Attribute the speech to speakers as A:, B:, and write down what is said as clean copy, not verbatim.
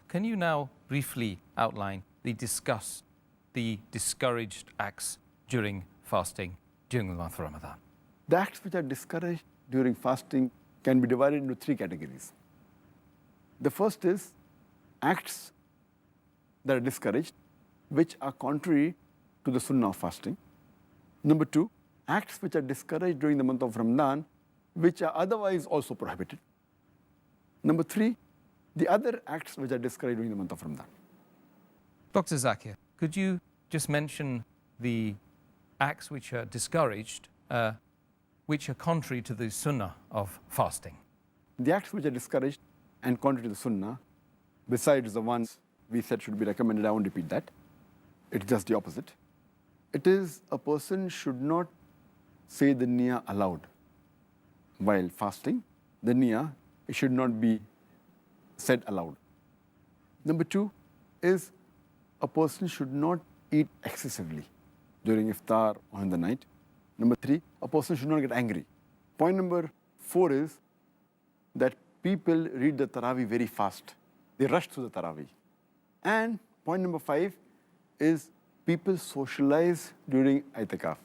A: can you now briefly outline the discouraged acts during fasting during the month of Ramadan?
B: The acts which are discouraged during fasting can be divided into three categories. The first is acts that are discouraged, which are contrary to the sunnah of fasting. Number two, acts which are discouraged during the month of Ramadan, which are otherwise also prohibited. Number three, the other acts which are discouraged during the month of Ramadan.
A: Dr. Zakir, could you just mention the acts which are discouraged, which are contrary to the sunnah of fasting?
B: The acts which are discouraged and contrary to the sunnah, besides the ones we said should be recommended, I won't repeat that. It's just the opposite. It is a person should not say the niyyah aloud while fasting. The niyyah, it should not be said aloud. Number two is a person should not eat excessively during iftar or in the night. Number three, a person should not get angry. Point number four is that people read the Taraweeh very fast. They rush through the Taraweeh. And point number five is people socialize during itikaf.